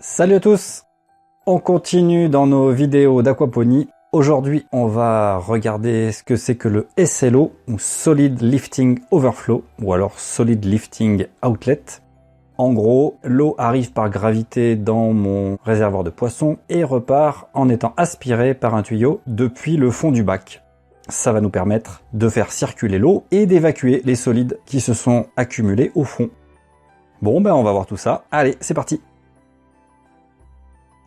Salut à tous! On continue dans nos vidéos d'aquaponie. Aujourd'hui, on va regarder ce que c'est que le SLO, ou Solid Lifting Overflow, ou alors Solid Lifting Outlet. En gros, l'eau arrive par gravité dans mon réservoir de poissons et repart en étant aspirée par un tuyau depuis le fond du bac. Ça va nous permettre de faire circuler l'eau et d'évacuer les solides qui se sont accumulés au fond. Bon, ben on va voir tout ça. Allez, c'est parti!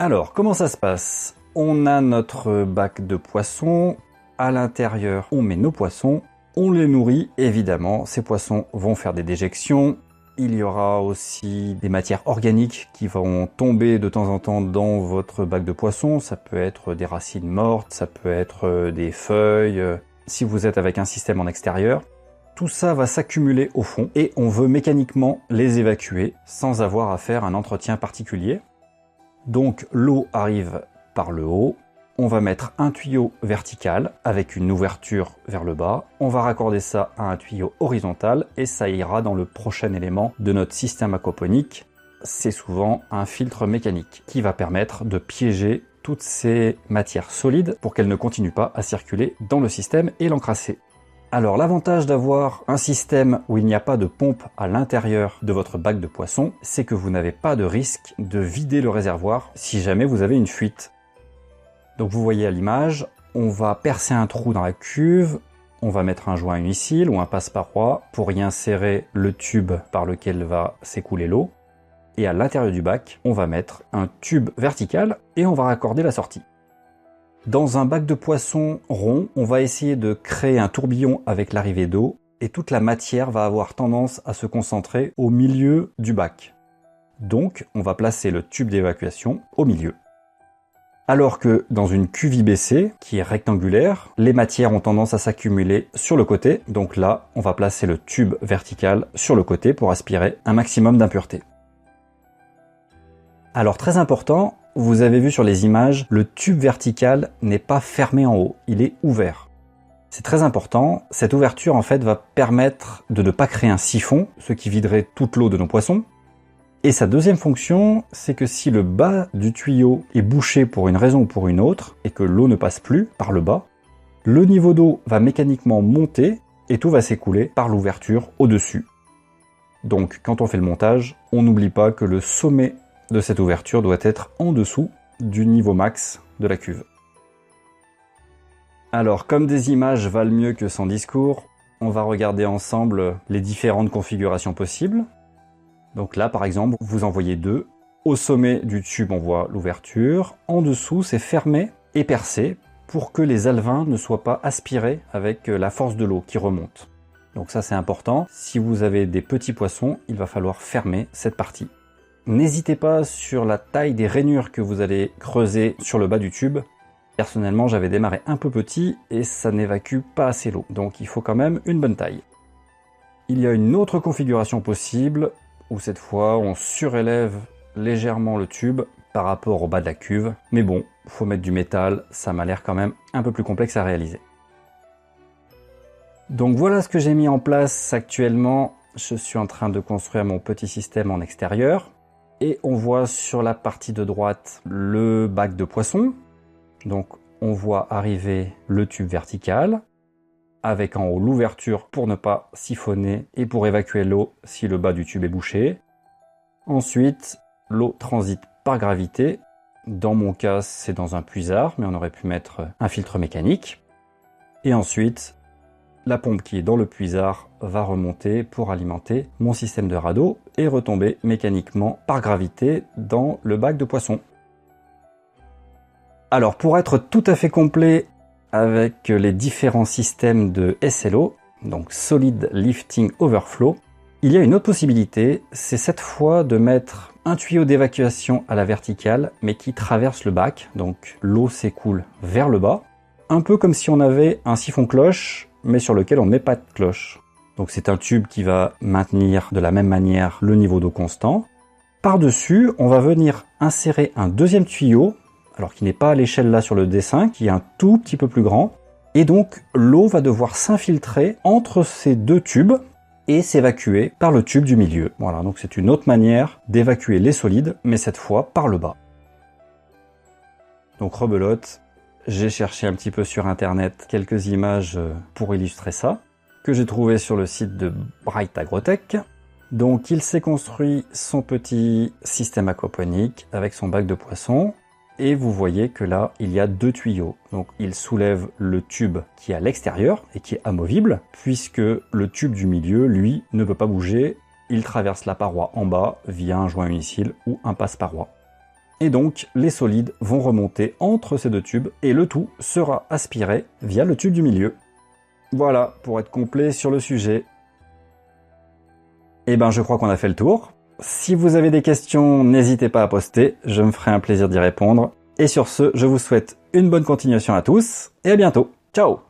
Alors, comment ça se passe? On a notre bac de poissons, à l'intérieur on met nos poissons, on les nourrit, évidemment, ces poissons vont faire des déjections, il y aura aussi des matières organiques qui vont tomber de temps en temps dans votre bac de poissons, ça peut être des racines mortes, ça peut être des feuilles, si vous êtes avec un système en extérieur. Tout ça va s'accumuler au fond et on veut mécaniquement les évacuer sans avoir à faire un entretien particulier. Donc l'eau arrive par le haut, on va mettre un tuyau vertical avec une ouverture vers le bas, on va raccorder ça à un tuyau horizontal et ça ira dans le prochain élément de notre système aquaponique. C'est souvent un filtre mécanique qui va permettre de piéger toutes ces matières solides pour qu'elles ne continuent pas à circuler dans le système et l'encrasser. Alors l'avantage d'avoir un système où il n'y a pas de pompe à l'intérieur de votre bac de poisson, c'est que vous n'avez pas de risque de vider le réservoir si jamais vous avez une fuite. Donc vous voyez à l'image, on va percer un trou dans la cuve, on va mettre un joint unicile ou un passe-paroi pour y insérer le tube par lequel va s'écouler l'eau. Et à l'intérieur du bac, on va mettre un tube vertical et on va raccorder la sortie. Dans un bac de poisson rond, on va essayer de créer un tourbillon avec l'arrivée d'eau et toute la matière va avoir tendance à se concentrer au milieu du bac. Donc, on va placer le tube d'évacuation au milieu. Alors que dans une cuve IBC, qui est rectangulaire, les matières ont tendance à s'accumuler sur le côté. Donc là, on va placer le tube vertical sur le côté pour aspirer un maximum d'impuretés. Alors très important, vous avez vu sur les images, le tube vertical n'est pas fermé en haut, il est ouvert. C'est très important, cette ouverture en fait va permettre de ne pas créer un siphon, ce qui viderait toute l'eau de nos poissons. Et sa deuxième fonction, c'est que si le bas du tuyau est bouché pour une raison ou pour une autre, et que l'eau ne passe plus par le bas, le niveau d'eau va mécaniquement monter et tout va s'écouler par l'ouverture au-dessus. Donc quand on fait le montage, on n'oublie pas que le sommet de cette ouverture doit être en dessous du niveau max de la cuve. Alors, comme des images valent mieux que sans discours, on va regarder ensemble les différentes configurations possibles. Donc là, par exemple, vous en voyez deux. Au sommet du tube, on voit l'ouverture. En dessous, c'est fermé et percé pour que les alevins ne soient pas aspirés avec la force de l'eau qui remonte. Donc ça, c'est important. Si vous avez des petits poissons, il va falloir fermer cette partie. N'hésitez pas sur la taille des rainures que vous allez creuser sur le bas du tube. Personnellement, j'avais démarré un peu petit et ça n'évacue pas assez l'eau, donc il faut quand même une bonne taille. Il y a une autre configuration possible, où cette fois on surélève légèrement le tube par rapport au bas de la cuve. Mais bon, faut mettre du métal, ça m'a l'air quand même un peu plus complexe à réaliser. Donc voilà ce que j'ai mis en place actuellement. Je suis en train de construire mon petit système en extérieur. Et on voit sur la partie de droite le bac de poisson. Donc on voit arriver le tube vertical, avec en haut l'ouverture pour ne pas siphonner et pour évacuer l'eau si le bas du tube est bouché. Ensuite, l'eau transite par gravité. Dans mon cas, c'est dans un puisard, mais on aurait pu mettre un filtre mécanique. Et ensuite, la pompe qui est dans le puisard va remonter pour alimenter mon système de radeau et retomber mécaniquement par gravité dans le bac de poisson. Alors pour être tout à fait complet avec les différents systèmes de SLO, donc Solid Lifting Overflow, il y a une autre possibilité, c'est cette fois de mettre un tuyau d'évacuation à la verticale mais qui traverse le bac, donc l'eau s'écoule vers le bas, un peu comme si on avait un siphon cloche mais sur lequel on ne met pas de cloche. Donc c'est un tube qui va maintenir de la même manière le niveau d'eau constant. Par-dessus, on va venir insérer un deuxième tuyau, alors qui n'est pas à l'échelle là sur le dessin, qui est un tout petit peu plus grand. Et donc l'eau va devoir s'infiltrer entre ces deux tubes et s'évacuer par le tube du milieu. Voilà, donc c'est une autre manière d'évacuer les solides, mais cette fois par le bas. Donc rebelote, j'ai cherché un petit peu sur internet quelques images pour illustrer ça, que j'ai trouvé sur le site de Bright Agrotech. Donc il s'est construit son petit système aquaponique avec son bac de poisson. Et vous voyez que là, il y a 2 tuyaux. Donc il soulève le tube qui est à l'extérieur et qui est amovible, puisque le tube du milieu, lui, ne peut pas bouger. Il traverse la paroi en bas via un joint unicile ou un passe-paroi. Et donc, les solides vont remonter entre ces 2 tubes et le tout sera aspiré via le tube du milieu. Voilà, pour être complet sur le sujet. Eh ben, je crois qu'on a fait le tour. Si vous avez des questions, n'hésitez pas à poster, je me ferai un plaisir d'y répondre. Et sur ce, je vous souhaite une bonne continuation à tous et à bientôt. Ciao!